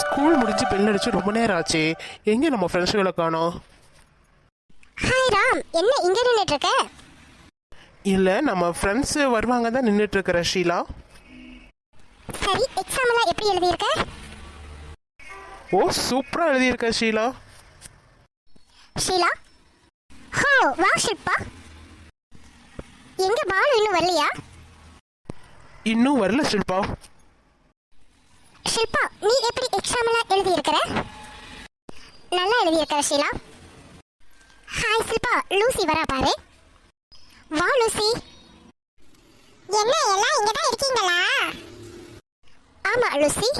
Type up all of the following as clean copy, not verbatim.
School முடிஞ்சு bell அடிச்சு ரொம்ப நேரம் ஆச்சு. எங்க நம்ம ஃப்ரெண்ட்ஸுகளை காணோம்? ஹாய் ராம், என்ன இங்க நின்னுட்டு இருக்க? இல்ல, நம்ம ஃப்ரெண்ட்ஸ் வருவாங்க தான் நின்றுட்டு இருக்கிற ஷீலா. சரி, எக்ஸாம் எல்லாம் எப்படி எழுதியிருக்க? ஓ, சூப்பரா எழுதியிருக்க ஷீலா. ஷீலா, ஹோ வா ஷில்பா. எங்க பாலு இன்னும் வரலையா? இன்னும் வரல ஷில்பா. ஷில்பா, நீ எப்படி எக்ஸாம் எல்லாம் எழுதியிருக்கிற? நல்லா எழுதியிருக்கிற ஷீலா. ஹாய் ஷில்பா, லூசி வரா பாரு. வா லூசி. என்ன எல்லாம் இங்க தான் இருக்கீங்களா? ஆமா லூசி.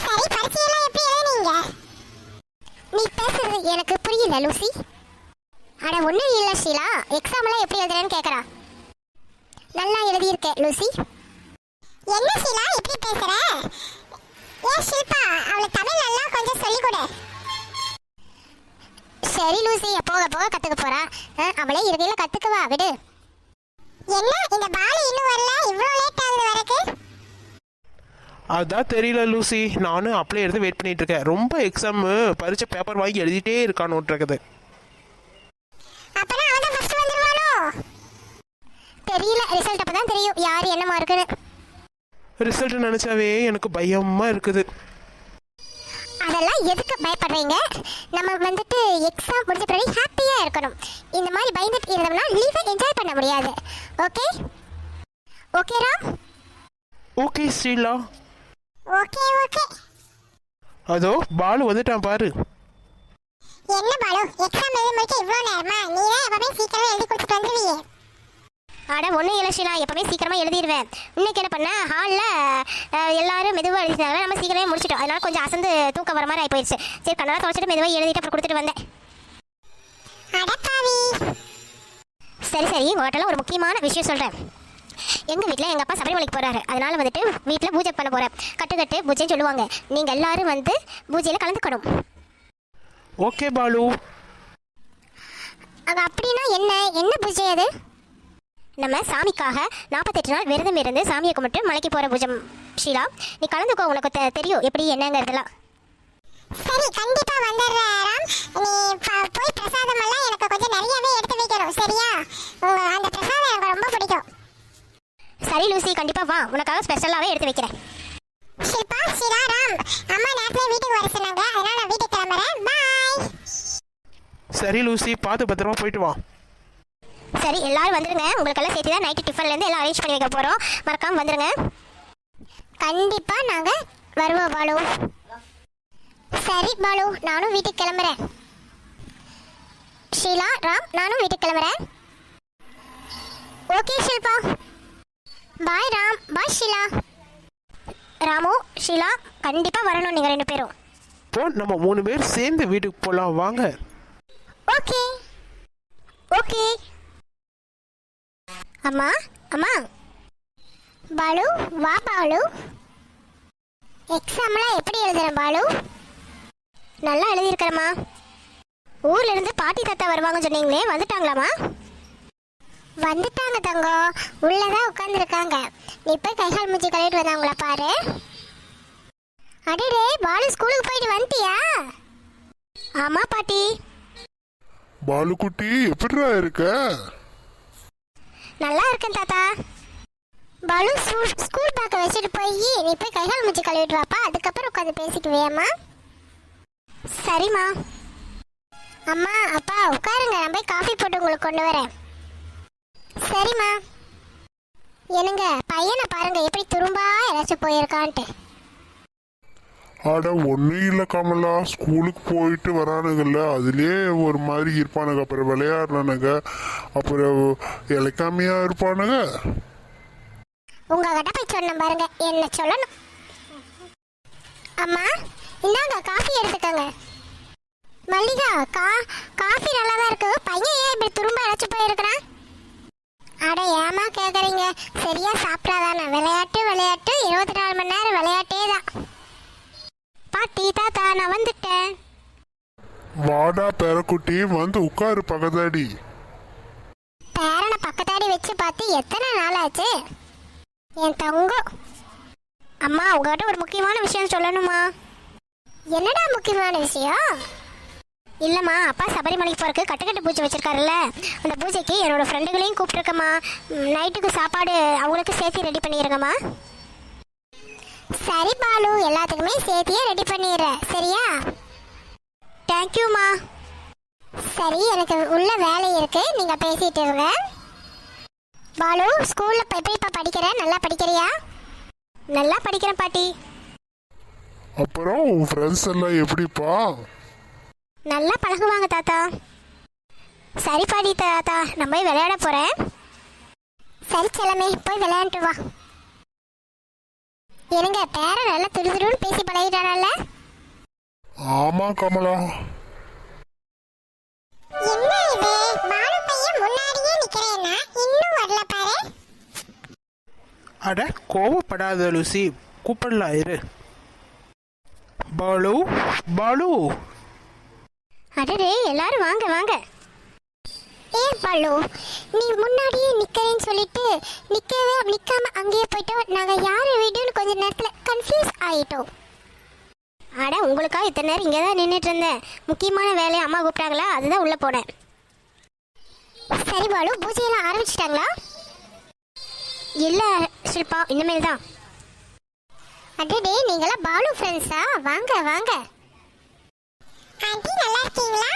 சரி, பரீட்சையெல்லாம் எப்படி எழுதுனீங்க? நீ பேசுறது எனக்கு புரியல லூசி. அட ஒண்ணும் இல்ல ஷீலா, எக்ஸாம் எல்லாம் எப்படி எழுதுறேன்னு கேக்குறா. நல்லா எழுதியிருக்க லூசி. என்ன ஷீலா இப்படி பேசுற? ஏ ஷில்பா, அவளுக்கு தமிழ் நல்லா கொஞ்சம் சொல்லிக் கொடு. சரி லூசி, போக போக கத்துக்க போறா. அவளே இறுதியில கத்துக்குவா, விடு. என்ன இந்த பாலு இன்னும் வரல, இவ்வளவு லேட் ஆகுது வரக்கு? அதான் தெரியல லூசி, நானும் அப்படியே எடுத்து வெயிட் பண்ணிட்டு இருக்கேன். ரொம்ப எக்ஸாம் பரீட்சை பேப்பர் வாங்கி எழுதிட்டே இருக்கான்னு இருக்குது. அப்பனா அவன் தான் ஃபர்ஸ்ட் வந்துருவானோ? தெரியல, ரிசல்ட் அப்பதான் தெரியும் யார் என்ன மார்க்குன்னு. ரிசல்ட் நினைச்சாவே எனக்கு பயமா இருக்குது. அதெல்லாம் எதுக்கு பயப்படுறீங்க? நம்ம வந்துட்டு எக்ஸாம் முடிஞ்ச பிறகு ஹாப்பியா இருக்கணும். இந்த மாதிரி பயந்துட்டு இருந்தோம்னா லீவை என்ஜாய் பண்ண முடியாது. Okay okay Ram. Okay Sheela. Okay okay. அதோ பாலு வந்துட்டான் பாரு. என்ன பாலு, எக்ஸாம் எழுத முடிக்க இவ்வளவு நேரமா? நீ தான் எப்பவுமே சீக்கிரமா எழுதி கொடுத்துட்டு வந்துருவியே. அட ஒன்றும் இல்லை ஷீலா, எப்பவுமே சீக்கிரமா எழுதிடுவேன். இன்னைக்கு என்ன பண்ண, ஹாலில் எல்லாரும் மெதுவாக எழுதினாங்க, நம்ம சீக்கிரமே முடிச்சிட்டோம். அதனால கொஞ்சம் அசந்து தூக்கம் வர மாதிரி ஆகி போயிடுச்சு. சரி, கண்ணால தொலைச்சிட்டு மெதுவாக எழுதிட்டு அப்புறம் கொடுத்துட்டு வந்தேன். சரி சரி, உங்கள்கிட்ட ஒரு முக்கியமான விஷயம் சொல்கிறேன். எங்கள் வீட்டில் எங்கள் அப்பா சபரிமலைக்கு போகிறாரு. அதனால வந்துட்டு வீட்டில் பூஜை பண்ண போகிறேன். கட்டு பூஜைன்னு சொல்லுவாங்க. நீங்கள் எல்லாரும் வந்து பூஜையில் கலந்துக்கணும். ஓகே பாலு. அது அப்படின்னா என்ன என்ன பூஜை அது? நம்ம சாமிக்காக 48 நாள் விரதம் இருந்து சாமியை கும்பிட்டு மலைக்கு போகிற பூஜை ஷீலா. நீ கலந்துக்கோ, உனக்கு தெரியும் எப்படி என்னங்கிறதுலாம். சரி, கண்டிப்பா வந்துடுறேன். நீ போய் பிரசாதம் எல்லாம் எனக்கு கொஞ்சம் நிறையவே எடுத்து வைக்கணும், சரியா? அந்த பிரசாதம் எனக்கு ரொம்ப பிடிக்கும். சரி லூசி, கண்டிப்பா வா, உனக்காக ஸ்பெஷலாவே எடுத்து வைக்கிறேன். ஷில்பா, ஷீலா, ராம், அம்மா நேரத்துல வீட்டுக்கு வர சொன்னாங்க, அதனால நான் வீட்டுக்கு கிளம்புறேன். பாய். சரி லூசி, பார்த்து பத்திரமா போயிட்டு வா. சரி, எல்லாரும் வந்துருங்க. உங்களுக்கெல்லாம் சேர்த்து தான் நைட்டு டிஃபன்லேருந்து எல்லாம் அரேஞ்ச் பண்ணி வைக்க போகிறோம். மறக்காமல் வந்துருங்க. கண்டிப்பாக நாங்கள் வருவோம் பாலு. சரி பாலு, நானும் வீட்டுக்கு கிளம்புறேன். ஷீலா, ராம், நானும் வீட்டுக்கு கிளம்புறேன். ஓகே ஷில்பா. பாய் ராம், பாய் ஷீலா. ராமு, ஷீலா, கண்டிப்பாக வரணும் நீங்கள் 2 பேரும். இப்போ நம்ம 3 பேர் சேர்ந்து வீட்டுக்கு போகலாம், வாங்க. Okay okay. அம்மா அம்மா. பாலு, வா பாலு. எக்ஸாம்லாம் எப்படி எழுதுறேன் பாலு? நல்லா எழுதியிருக்கிறேம்மா. ஊர்ல இருந்து பாட்டி தாத்தா வருவாங்கன்னு சொன்னீங்களே, வந்துட்டாங்களாம்மா? வந்துட்டாங்க தங்கம், உள்ளதான் உட்காந்துருக்காங்க. நீ போய் கைகால் மூஞ்சி கழுவிட்டு வந்தாங்களா பாரு. அடடே பாலு, ஸ்கூலுக்கு போயிட்டு வந்துட்டியா? ஆமா பாட்டி. பாலுக்குட்டி, எப்படிடா இருக்க? நல்லா இருக்கேன் தாத்தா. பாலு, ஸ்கூல் பேக்கை வச்சுட்டு போய் நீ போய் கைகால் மூஞ்சி கழுவிட்டு வாப்பா, அதுக்கப்புறம் உட்காந்து பேசிட்டு வேமா. சரிம்மா. அம்மா அப்பா உட்காருங்க, நான் போய் காஃபி போட்டு உங்களுக்கு கொண்டு வரேன். சரிம்மா. என்னங்க, பையனை பாருங்க எப்படி துரும்பா ஏதாச்சும் போயிருக்கான்ட்டு. அட ஒன்றும் இல்லை கமலா, ஸ்கூலுக்கு போயிட்டு வரானுங்கல்ல, அதுலேயே ஒரு மாதிரி இருப்பானுங்க. அப்புறம் விளையாடுறானுங்க, அப்புறம் இலைக்காமையா இருப்பானுங்க. உங்ககிட்ட போய் சொன்ன பாருங்க, என்ன சொல்லணும். அம்மா இந்தாங்க காஃபி எடுத்துக்கோங்க. மல்லிகா, காஃபி நல்லா தான் இருக்கு. பையன் ஏன் இப்படி துரும்ப அழைச்சி போயிருக்கிறான்? அட ஏமா கேட்குறீங்க, சரியா சாப்பிடாதானே? விளையாட்டு விளையாட்டு, 24 மணி நேரம் விளையாட்டே தான். பாட்டி தாத்தா, நான் வந்துட்டேன். வாடா பேரக்குட்டி, வந்து உட்காரு பக்கத்தாடி. பேரனை பக்கத்தாடி வச்சு பார்த்து எத்தனை நாள் ஆச்சு? என் தங்கம். அம்மா உங்ககிட்ட ஒரு முக்கியமான விஷயம் சொல்லணுமா? என்னடா முக்கியமான விஷயம்? இல்லைம்மா, அப்பா சபரிமலைக்கு போகிறதுக்கு கட்டுக்கட்டு பூஜை வச்சிருக்காருல்ல, அந்த பூஜைக்கு என்னோட ஃப்ரெண்டுகளையும் கூப்பிட்டுருக்கம்மா. நைட்டுக்கு சாப்பாடு அவங்களுக்கு சேர்த்து ரெடி பண்ணிடுங்கம்மா. சரி பாலு, எல்லாத்துக்குமே சேர்த்தியே ரெடி பண்ணிடுறேன், சரியா? தேங்க்யூம்மா. சரி, எனக்கு உள்ள வேலை இருக்கு, நீங்கள் பேசிட்டு இருங்க. பாலு, ஸ்கூலில் எப்படிப்பா படிக்கிற? நல்லா படிக்கிறியா? நல்லா படிக்கிறேன் பாட்டி. அப்புறம் உன் ஃப்ரெண்ட்ஸ் எல்லாம் எப்படிப்பா? நல்லா பழகுவாங்க தாத்தா. சரி பாட்டி தாத்தா, நான் போய் விளையாட போகிறேன். சரி செல்லமே, போய் விளையாண்டு வா. என்னங்க, பேர நல்லா துருதுருன்னு பேசி பழகிட்டானல்ல? ஆமா கமலா. என்ன இது, பாலு பையன் முன்னாடியே நிக்கிறேன்னா இன்னும் வரல பாரு. அட கோவப்படாத லூசி, கூப்பிடலாம் இரு. பாலு பாலு. அடடே, எல்லாரும் வாங்க வாங்க. ஏன் பாலு, நீ முன்னாடியே நிக்கிறேன்னு சொல்லிட்டு நிக்காம அங்கேயே போயிட்டோம். நாங்க யாரு வீடுன்னு கொஞ்ச நேரத்துல கன்ஃபியூஸ் ஆயிட்டோம். அட, உங்களுக்கா இத்தனை நேரம் இங்கே தான் நின்றுட்டு இருந்தேன். முக்கியமான வேலையை அம்மா கூப்பிட்டாங்களா, அதுதான் உள்ளே போனேன். சரி பாலு, பூஜையெல்லாம் ஆரம்பிச்சிட்டாங்களா? இல்லை ஷில்பா, இனிமேல் தான். அடடே, நீங்களாம் பாலு ஃப்ரெண்ட்ஸா? வாங்க வாங்க. ஆண்டி நல்லா இருக்கீங்களா?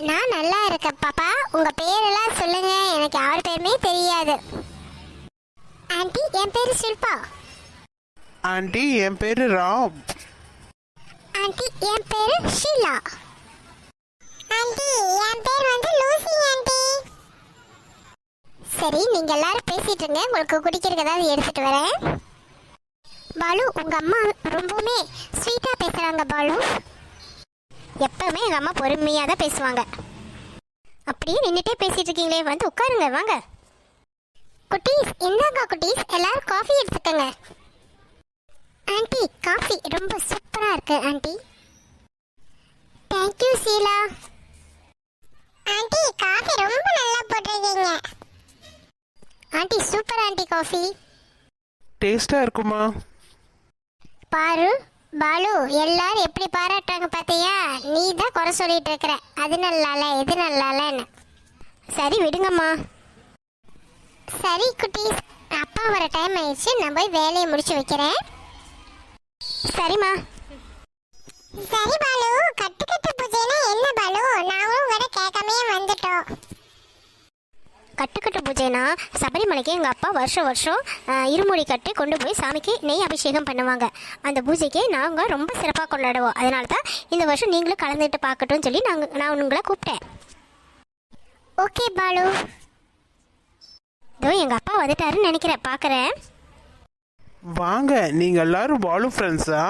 நான் நல்லா இருக்கேன் பாப்பா. உங்கள் பேரெல்லாம் சொல்லுங்க, எனக்கு யார் பேருமே தெரியாது. ஆண்டி, என் பேர் ஷில்பா. ஆண்டி, என் பேரு ராம். ஆண்டி, என் பேரு ஷீலா. ஆண்டி, என் பேர் வந்து லூசி ஆண்டி. சரி, நீங்க எல்லாரும் பேசிட்டு இருங்க, உங்களுக்கு குடிக்கிறதுக்கு ஏதாவது எடுத்துட்டு வரேன். பாலு, உங்க அம்மா ரொம்பவுமே ஸ்வீட்டா பேசுறாங்க பாலு. எப்பவுமே எங்க அம்மா பொறுமையா தான் பேசுவாங்க. அப்படியே நின்றுட்டே பேசிட்டு இருக்கீங்களே, வந்து உட்காருங்க வாங்க. குட்டீஸ், இந்தாங்க குட்டீஸ், எல்லாரும் காஃபி எடுத்துக்கங்க. ஆண்டி, காஃபி ரொம்ப சூப்பரா இருக்கு aunty. Thank you Sheela. Aunty, coffee ரொம்ப நல்லா போட்டிருக்கீங்க. Aunty, super aunty coffee. டேஸ்டா இருக்குமா? பாரு பாலு, எல்லாரும் எப்படி பாராட்டுறாங்க பார்த்தியா? நீ தான் குறை சொல்லிட்டு இருக்கிற, அது நல்லால இது நல்லாலன்னு. சரி விடுங்கம்மா. சரி குட்டீஸ், அப்பா வர டைம் ஆயிடுச்சு, நான் போய் வேலையை முடிச்சு வைக்கிறேன். சரிம்மா. சரி பாலு, கட்டுக்கட்டு பூஜைனா என்ன பாலு? நாங்களும் வர கேட்காமே வந்துட்டோம். கட்டுக்கட்டு பூஜைனா சபரிமலைக்கு எங்கள் அப்பா வருஷம் இருமுடி கட்டி கொண்டு போய் சாமிக்கு நெய் அபிஷேகம் பண்ணுவாங்க. அந்த பூஜைக்கு நாங்கள் ரொம்ப சிறப்பாக கொண்டாடுவோம். அதனால தான் இந்த வருஷம் நீங்களும் கலந்துட்டு பார்க்கட்டும்னு சொல்லி நான் உங்களை கூப்பிட்டேன். ஓகே பாலு. இதோ எங்கள் அப்பா வந்துட்டாருன்னு நினைக்கிறேன், பார்க்குறேன். வாங்க, நீங்கள் எல்லாரும் பாலு ஃப்ரெண்ட்ஸா?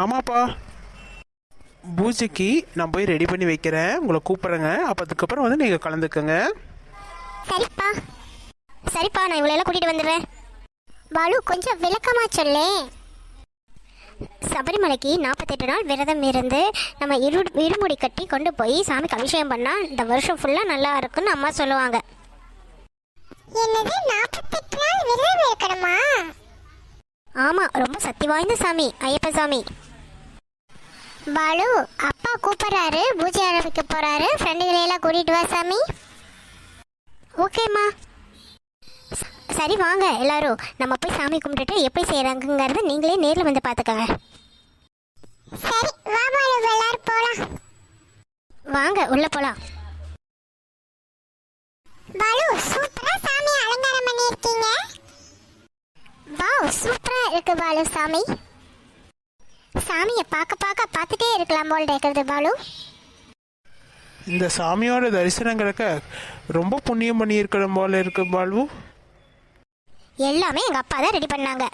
ஆமாப்பா. பூஜைக்கு நான் போய் ரெடி பண்ணி வைக்கிறேன், உங்களை கூப்பிட்றேங்க. அப்போ அதுக்கப்புறம் வந்து நீங்கள் கலந்துக்கங்க. சரிப்பா சரிப்பா, நான் இவளெல்லாம் கூட்டிகிட்டு வந்துடுறேன். பாலு, கொஞ்சம் விளக்கமாக சொல்லே. சபரிமலைக்கு 48 நாள் விரதம் இருந்து நம்ம இருமுடி கட்டி கொண்டு போய் சாமிக்கு அபிஷேகம் பண்ணால் இந்த வருஷம் ஃபுல்லாக நல்லா இருக்குன்னு அம்மா சொல்லுவாங்க. என்னது, 48 நாள் விரதம் இருக்கணுமா? ஆமாம், ரொம்ப சக்தி வாய்ந்த சாமி ஐயப்ப சாமி. பாலு, அப்பா கூப்பிட்றாரு, பூஜை ஆரம்பிக்க போகிறாரு, ஃப்ரெண்டுகளையெல்லாம் கூட்டிகிட்டு வா சாமி. ஓகேம்மா. சரி வாங்க எல்லாரும், நம்ம போய் சாமி கும்பிட்டுட்டு எப்படி செய்கிறாங்கிறத நீங்களே நேரில் வந்து பார்த்துக்கங்க. சரி வா பாலு, எல்லாரும் போகலாம். வாங்க உள்ள போகலாம். பாலு, சூப்பரா சாமி அலங்காரம் பண்ணியிருக்கீங்க. வாவ், சூப்பரா இருக்கு பாலு சாமி. சாமியை பார்த்துட்டே இருக்கலாம் போல் இருக்கிறது பாலு. இந்த சாமியோட தரிசனம் கிடைக்க ரொம்ப புண்ணியம் பண்ணியிருக்கிற போல இருக்கு பாலு. எல்லாமே எங்கள் அப்பா தான் ரெடி பண்ணாங்க.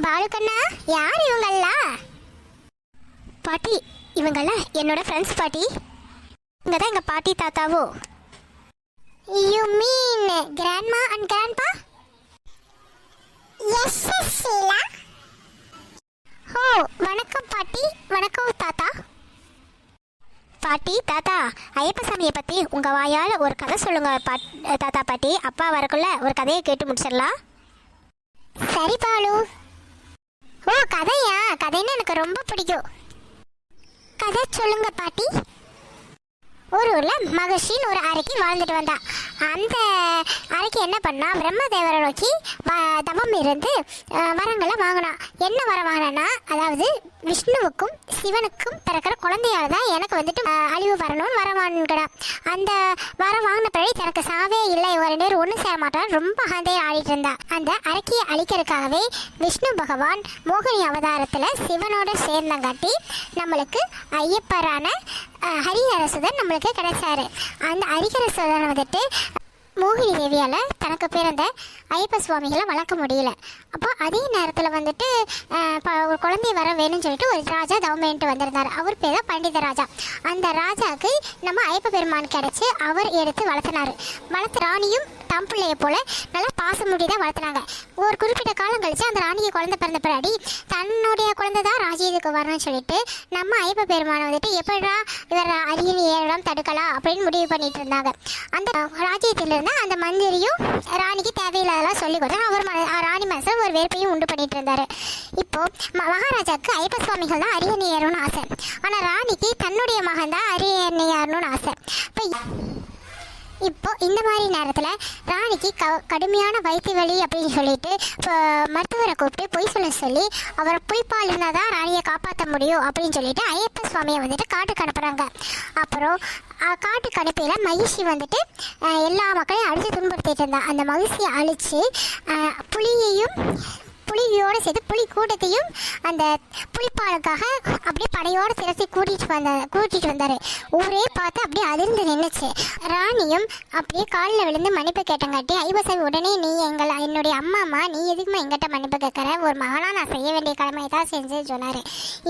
பாலு கண்ணா, யார் இவங்கெல்லாம்? பாட்டி, இவங்கெல்லாம் என்னோட ஃப்ரெண்ட்ஸ் பாட்டி. இங்கே தான் எங்கள் பாட்டி தாத்தாவோ. You mean grandma and grandpa? Yes Sheela. ஓ, வணக்கம் பாட்டி. வணக்கம் தாத்தா. பாட்டி, பாட்டி தாத்தா ஐயப்பசாமியை பற்றி உங்கள் வாயால் ஒரு கதை சொல்லுங்கள் தாத்தா பாட்டி. அப்பா வரக்குள்ள ஒரு கதையை கேட்டு முடிச்சிடலாம். சரி பாலு. ஓ கதையா? கதைன்னு எனக்கு ரொம்ப பிடிக்கும். கதை சொல்லுங்க பாட்டி. ஒரு ஊரில் மகர்ஷின்னு ஒரு அறைக்கு வாழ்ந்துட்டு வந்தா. அந்த அறைக்கு என்ன பண்ணா, பிரம்மதேவரை நோக்கி தவம் இருந்து வரங்களை வாங்கினா. என்ன வரம் வாங்கினா, அதாவது விஷ்ணுவுக்கும் சிவனுக்கும் பிறக்கிற குழந்தையால தான் எனக்கு வந்துட்டு அழிவு வரணும்னு வரம் வாங்கினா. அந்த வரம் வாங்கின பிறகு தனக்கு சாவே இல்லை, ஒரு நேரம் ஒன்றும் சேர மாட்டான், ரொம்ப அகந்தையை ஆடிட்டு இருந்தா. அந்த அறைக்கியை அழிக்கிறதுக்காகவே விஷ்ணு பகவான் மோகினி அவதாரத்தில் சிவனோட சேர்ந்தங்காட்டி நம்மளுக்கு ஐயப்பரான ஹரிஹரசுதன் நம்மளுக்கு கிடைச்சாரு. அந்த ஹரிஹரசுதன் வந்துட்டு மோகினி தேவியால் தனக்கு பிறந்த ஐயப்ப சுவாமிகளை வளர்க்க முடியல. அப்போ அதே நேரத்தில் வந்துட்டு ஒரு குழந்தை வர வேணும்னு சொல்லிட்டு ஒரு ராஜா தவம் பண்ணிட்டு வந்திருந்தார். அவர் பேர் தான் பண்டித ராஜா. அந்த ராஜாவுக்கு நம்ம ஐயப்ப பெருமான் கிடைச்சி அவர் எடுத்து வளர்த்தினார். வளர்த்து ராணியும் தம் பிள்ளையை போல நல்லா பாசமுடி தான் வளர்த்துனாங்க. ஒரு குறிப்பிட்ட காலம் கழிச்சு அந்த ராணிக்கு குழந்தை பிறந்த பின்னாடி தன்னுடைய குழந்தை தான் ராஜ்யத்துக்கு வரணும்னு சொல்லிட்டு நம்ம ஐயப்ப பெருமானை வந்துட்டு எப்படா இவர் அரியணை ஏறலாம் தடுக்கலாம் அப்படின்னு முடிவு பண்ணிட்டு இருந்தாங்க. அந்த ராஜ்யத்திலிருந்து அந்த மந்திரியும் ராணிக்கு தேவையில்லாதெல்லாம் சொல்லி கொடுத்து அவர் ராணி மனசில் ஒரு வெறுப்பையும் உண்டு பண்ணிட்டு இருந்தாரு. இப்போ மகாராஜாவுக்கு ஐயப்ப சுவாமிகள் தான் அரியணை ஏறணும்னு ஆசை. ஆனால் ராணிக்கு தன்னுடைய மகன் தான் அரியணை ஏறணும்னு ஆசை. இப்போ இந்த மாதிரி நேரத்தில் ராணிக்கு கடுமையான வயிற்று வலி அப்படின்னு சொல்லிட்டு இப்போ மருத்துவரை கூப்பிட்டு பொய் சொல்ல சொல்லி அவரை பொய்ப்பால் இருந்தால் தான் ராணியை காப்பாற்ற முடியும் அப்படின்னு சொல்லிட்டு ஐயப்ப சுவாமியை வந்துட்டு காட்டுக்கு அனுப்புகிறாங்க. அப்புறம் காட்டுக்கு அனுப்பியில் மகிழ்ச்சி வந்துட்டு எல்லா மக்களையும் அழித்து துன்படுத்திட்டு இருந்தா. அந்த மகிழ்ச்சியை அழித்து புலியோடு சேர்த்து புலி கூட்டத்தையும் அந்த புலிப்பாலுக்காக அப்படியே படையோடு திரட்டி கூட்டிட்டு வந்தார். ஊரே பார்த்து அப்படியே அதிர்ந்து நின்றுச்சு. ராணியும் அப்படியே காலில் விழுந்து மன்னிப்பு கேட்டங்காட்டி ஐயப்பசாமி உடனே நீ என்னுடைய அம்மாம்மா, நீ எதுக்குமா எங்கிட்ட மன்னிப்பு கேட்குற, ஒரு மகளாக நான் செய்ய வேண்டிய கடமையை தான் செஞ்சுன்னு சொன்னார்.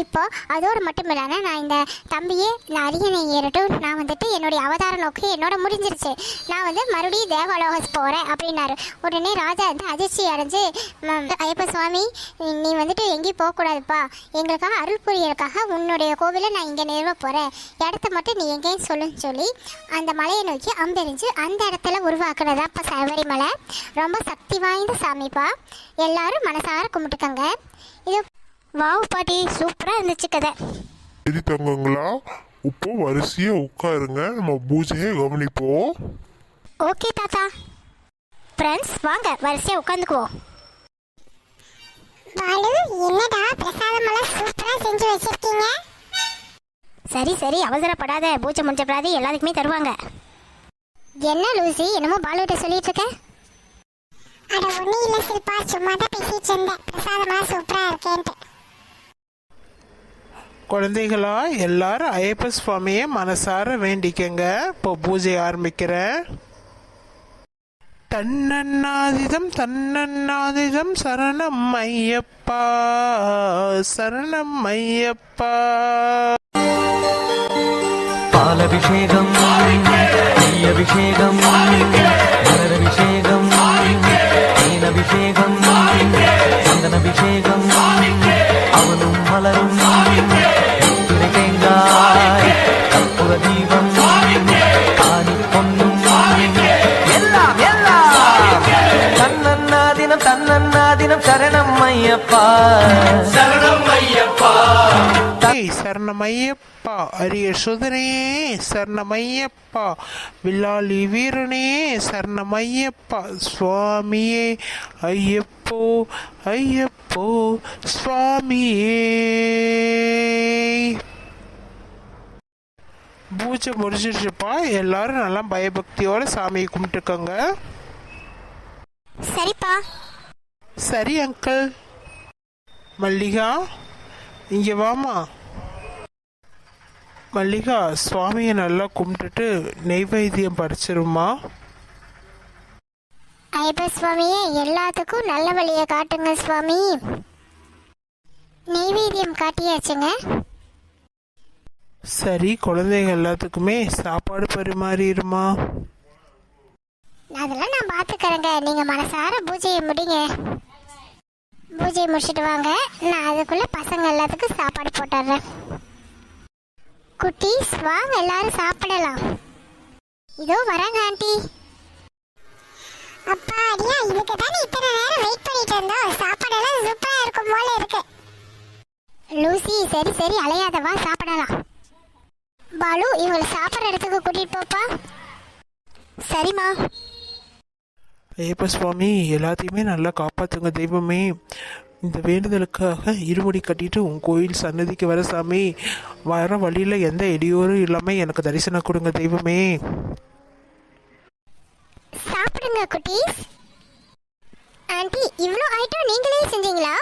இப்போ அதோடு மட்டும் இல்லாமல் நான் இந்த தம்பியே இந்த அரியணை ஏறட்டும், நான் வந்துட்டு என்னுடைய அவதார நோக்கு என்னோட முடிஞ்சிருச்சு, நான் வந்து மறுபடியும் தேவாலோகஸ் போகிறேன் அப்படின்னாரு. உடனே ராஜா வந்து அதிர்ச்சி அடைஞ்சு ஐயப்ப சுவாமி நீ வந்துட்டு எங்கேயும் போகக்கூடாதுப்பா, எங்களுக்காக அருள் புரியறதுக்காக உன்னுடைய கோவிலை நான் இங்கே நிறுவ போகிறேன், இடத்த மட்டும் நீ எங்கேயும் சொல்லுன்னு சொல்லி அந்த மலையை நோக்கி அம்பெறிஞ்சு அந்த இடத்துல உருவாக்குனதா இப்போ சபரிமலை. ரொம்ப சக்தி வாய்ந்த சாமிப்பா, எல்லாரும் மனசார கும்பிட்டுக்கங்க. இது வாவ் பாட்டி, சூப்பராக இருந்துச்சு கதை. சரி தங்கங்களா, இப்போ வரிசையா உட்காருங்க, நம்ம பூஜையை கவனிப்போம். ஓகே தாத்தா. ஃப்ரெண்ட்ஸ் வாங்க வரிசையாக உட்காந்துக்குவோம். பாலு, என்னடா பிரசாதமெல்லாம் சூப்பரா செஞ்சு வச்சிருக்கீங்க. சரி சரி அவசரப்படாத, பூஜை முடிஞ்சப்படாது எல்லாத்துக்குமே தருவாங்க. என்ன லூசி, என்னமோ பாலுகிட்ட சொல்லிட்டு இருக்க? அட ஒன்றும் இல்லை சில்பா, சும்மா தான் பேசிட்டு இருந்தேன், பிரசாதமெல்லாம் சூப்பரா இருக்கேன்ட்டு. குழந்தைகளா எல்லாரும் ஐயப்ப சுவாமியை மனசார வேண்டிக்கங்க. இப்போ பூஜை ஆரம்பிக்கிறேன். தன்னன்னாதிதம் தன்னன்னாதிதம் சரணம் ஐயப்பா சரணம் ஐயப்பா. பாலபிஷேகம் நெய்யபிஷேகம் மலரபிஷேகம் தேனபிஷேகம் சந்தனபிஷேகம் அவனும் மலரும் துணை தேங்காய் கற்பூர தீபம் ஆனி பொன்னும் எல்லாம் எல்லாம் தன்னன்னாதினம் தன்னன்னாதினம் சரணம் ஐயப்பா சரணம் ஐயப்பா. சரணமையப்பா அரிய சுதனே சரணமையப்பா வில்லாளி வீரனே சரணமையப்பா சுவாமியே ஐயப்போ ஐயப்போ சுவாமியே. பூஜை முடிச்சிருச்சுப்பா, எல்லாரும் நல்லா பயபக்தியோட சாமியை கும்பிட்டுக்கோங்க. சரிப்பா. சரி அங்கிள். மல்லிகா இங்கே வாமா. மல்லிகா, சுவாமியை நல்லா கும்பிட்டுட்டு நெய்வேத்தியம் படைச்சிருமா. ஐயப்ப சுவாமியே, எல்லாத்துக்கும் நல்ல வழியை காட்டுங்க சுவாமி. நெய்வேத்தியம் காட்டியாச்சுங்க. சரி, குழந்தைங்க எல்லாத்துக்குமே சாப்பாடு பரிமாறிடுமா. அதெல்லாம் நான் பார்த்துக்கிறேங்க, நீங்கள் மனசார பூஜையை முடிங்க. பூஜையை முடிச்சுட்டு வாங்க, நான் அதுக்குள்ளே பசங்க எல்லாத்துக்கும் சாப்பாடு போட்டுடுறேன். குட்டீஸ் வாங்க எல்லாரும் சாப்பிடலாம். இதோ வராங்க ஆண்டி. அப்பா அடியா, இதுக்கு தானே இத்தனை நேரம் வெயிட் பண்ணிட்டு இருந்தோம். சாப்பாடெல்லாம் சூப்பரா இருக்கும் போல இருக்கு. லூசி சரி சரி அலையாத, வா சாப்பிடலாம். பாலு இவங்களை சாப்பிட்ற இடத்துக்கு கூட்டிட்டு போப்பா. சரிம்மா. ஏப்பா சுவாமி, எல்லாத்தையுமே நல்லா காப்பாற்றுங்க தெய்வமே. இந்த வேண்டுதலுக்காக இருமுடி கட்டிட்டு உன் கோயில் சன்னதிக்கு வர சாமி. வர வழியில் எந்த இடையூறும் இல்லாமல் எனக்கு தரிசனம் கொடுங்க தெய்வமே. சாப்பிடுங்க குட்டீஸ். ஆண்டி இவ்ளோ ஐட்டம் நீங்களே செஞ்சீங்களா?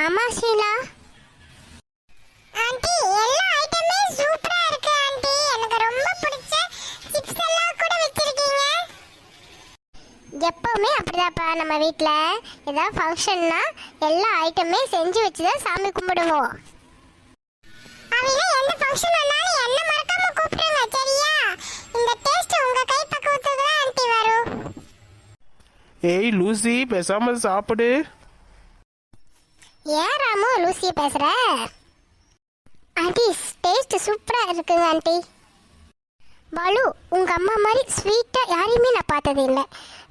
ஆமா ஷீலா. ஆண்டி எல்லா ஐட்டமே சூப்பரா இருக்கு ஆண்டி. எனக்கு ரொம்ப பிடிச்ச சிப்ஸ் எல்லாம் கூட வச்சிருக்கீங்க. எப்பவுமே அப்படிதான்ப்பா, நம்ம வீட்ல ஏதாவது ஃபங்க்ஷன்னா எல்லா ஐட்டமே செஞ்சு வச்சு தான் சாமி கும்பிடுவோம். அவங்க எந்த ஃபங்க்ஷன் வந்தாலும் என்ன மறக்காம கூப்பிடுங்க சரியா? இந்த டேஸ்ட் உங்க கை பக்குவத்துக்கு தான் ஆண்டி வரும். ஏய் லூசி, பேசாமல் சாப்பிடு. ஏன் ராமு லூசியை பேசுற? ஆண்டி டேஸ்ட் சூப்பரா இருக்குங்க ஆண்டி. பாலு உங்க அம்மா மாதிரி ஸ்வீட்டா யாரையுமே நான் பார்த்தது இல்லை.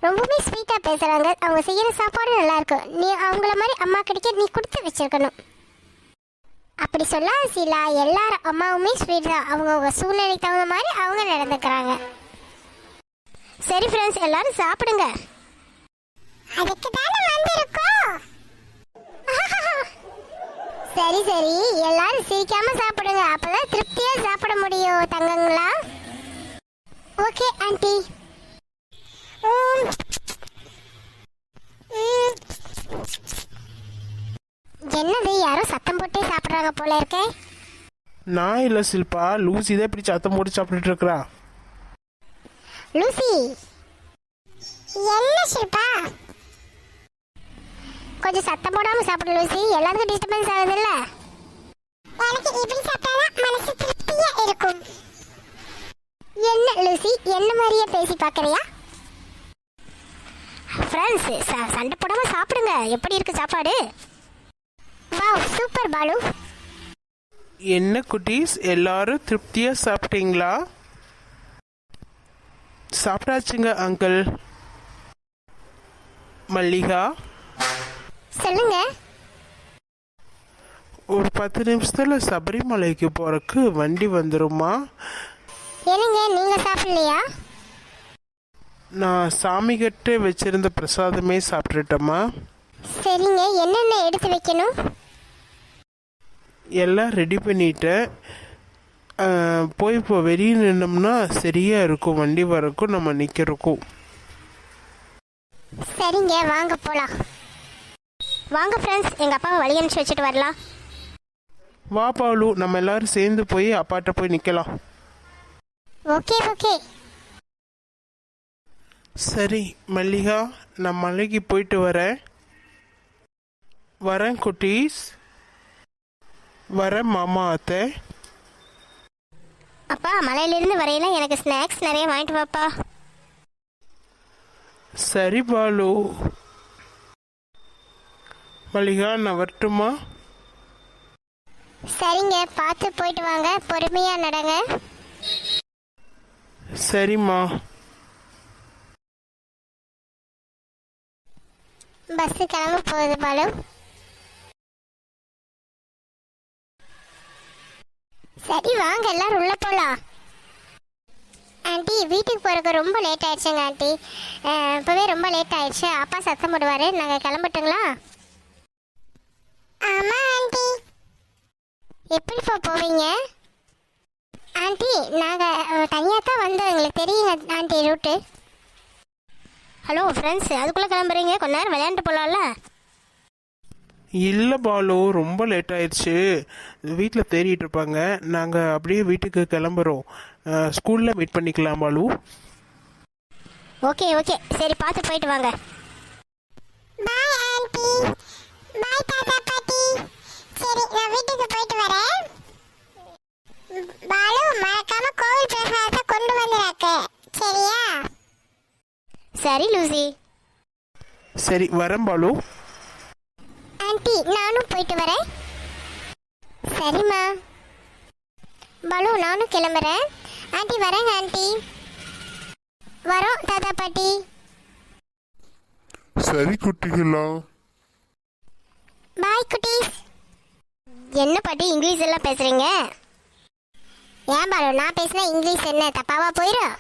ரொம்பவே ஸ்வீட்டா பேசுறாங்க. அவங்க செய்யற சாப்பாடு நல்லா இருக்கும். நீ அவங்கள மாதிரி அம்மா கிடைக்க நீ கொடுத்து வச்சிருக்கணும். அப்படி சொல்லாத சீலா, எல்லாரும் அம்மாவுமே ஸ்வீட் தான். அவங்க சூழ்நிலைக்கு தகுந்த மாதிரி அவங்க நடந்துக்கிறாங்க. சரி ஃப்ரெண்ட்ஸ், எல்லாரும் சாப்பிடுங்க. அதுக்கு தானே வந்திருக்கோம். சரி சரி எல்லாரும் சிரிக்காம சாப்பிடுங்க, அப்பதான் திருப்தியா சாப்பிட முடியும் தங்கங்களா. Okay aunty. என்னது யாரோ சத்தம் போட்டே சாப்பிடுறாங்க போல இருக்கே. நான் இல்லை சில்பா, லூசி தான் இப்படி சத்தம் போட்டு சாப்பிட்டுட்டு இருக்கிறா. லூசி என்ன ஷில்பா, கொஞ்சம் சத்தம் போடாம சாப்பிடு லூசி, எல்லாருக்கும் டிஸ்டர்பன்ஸ் ஆகுது இல்ல. எனக்கு இப்படி சாப்பிட்டாதான் மனசு திருப்தியா இருக்கும். என்ன லூசி, என்ன மாதிரியே பேசி பார்க்கறியா? ஃப்ரெண்ட்ஸ் சண்டை போடாம சாப்பிடுங்க. எப்படி இருக்கு சாப்பாடு? Wow super Balu. என்ன குட்டீஸ், எல்லாரும் திருப்தியாக சாப்பிட்டீங்களா? சாப்பிட்டாச்சுங்க அங்கிள். மல்லிகா சொல்லுங்க. ஒரு 10 நிமிஷத்துல சபரிமலைக்கு போறக்கு வண்டி வந்துருமா? என்னங்க நீங்க சாப்பிடலையா? நான் சாமி கிட்ட வச்சிருந்த பிரசாதமே சாப்பிட்டுட்டேம்மா. சரிங்க, என்னென்ன எடுத்து வைக்கணும்? எல்லாம் ரெடி பண்ணிட்டேன். போய் இப்போ வெளியே நின்னோம்னா சரியா இருக்கும், வண்டி வரக்கும் நம்ம நிற்கிறக்கும். சரிங்க வாங்க போலாம். வாங்க ஃப்ரெண்ட்ஸ், எங்கள் அப்பாவை வழி அனுப்பிச்சு வச்சுட்டு வரலாம். வா பாலு, நம்ம எல்லாரும் சேர்ந்து போய் அப்பாட்ட போய் நிற்கலாம். Okay okay. சரி மல்லிகா, நான் மலைக்கு போயிட்டு வரேன் குட்டீஸ். வரேன் மாமா அத்தை. அப்பா மலையிலிருந்து வரையில எனக்கு ஸ்நாக்ஸ் நிறைய வாங்கிட்டு வாப்பா. சரி பாலு. மல்லிகா நான் வரட்டுமா? சரிங்க, பார்த்து போயிட்டு வாங்க, பொறுமையா நடங்க. சரிம்மா. பஸ் கிளம்ப போகுது பாலு. சரி வாங்க எல்லாரும் உள்ள போலாம். ஆண்டி வீட்டுக்கு போறதுக்கு ரொம்ப லேட் ஆயிடுச்சுங்க ஆண்டி. இப்பவே ரொம்ப லேட் ஆயிடுச்சு. அப்பா சத்தம் போடுவாரு. நாங்க கிளம்பட்டுங்களா? ஆமா ஆண்டி. எப்படி போவீங்க ஆண்டி? நாங்க தனியா தான் வந்தோம், எங்களுக்கு தெரியுங்க ஆண்டி ரூட்டு. ஹலோ ஃப்ரெண்ட்ஸ், அதுக்குள்ள கிளம்புறீங்க? கொஞ்ச நேரம் விளையாண்டு போலாம்ல. இல்லை பாலு, ரொம்ப லேட் ஆயிடுச்சு. வீட்டில் தேடிட்டு இருப்பாங்க. நாங்கள் அப்படியே வீட்டுக்கு கிளம்புறோம். ஸ்கூலில் மீட் பண்ணிக்கலாம் பாலு. ஓகே ஓகே, சரி பார்த்து போயிட்டு வாங்க. Bye aunty. பாய் தாத்தா பாட்டி. சரி நான் வீட்டுக்கு போயிட்டு வரேன். பாலு மறக்காம கோவில் பிரசாதத்தை கொண்டு வந்துறாக்க சரியா? சரி லூசி. சரி வரேன் பாலு. ஆண்டி நானும் போயிட்டு வரேன். சரிம்மா. பாலு நானும் கிளம்புறேன். ஆண்டி வரேங்க ஆண்டி. வரோம் தாத்தா பாட்டி. சரி குட்டிகளா. பாய் குட்டீஸ். என்ன பாட்டி இங்கிலீஷ் எல்லாம் பேசுறீங்க? ஏன் பாலு நான் பேசினா இங்கிலீஷ் என்ன தப்பாவா போயிடும்?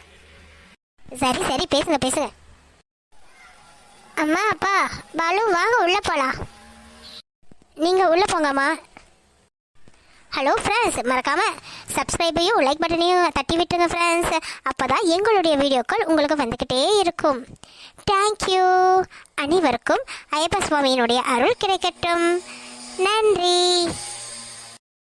சரி சரி பேசுங்க பேசுங்க. அம்மா அப்பா பாலு வாங்க உள்ள போலாம். நீங்க உள்ள போங்கம்மா. ஹலோ ஃப்ரெண்ட்ஸ், மறக்காம சப்ஸ்கிரைபையும் லைக் பட்டனையும் தட்டி விட்டுருங்க ஃப்ரெண்ட்ஸ். அப்போதான் எங்களுடைய வீடியோக்கள் உங்களுக்கு வந்துக்கிட்டே இருக்கும். தேங்க்யூ. அனைவருக்கும் ஐயப்ப சுவாமியினுடைய அருள் கிடைக்கட்டும். நன்றி.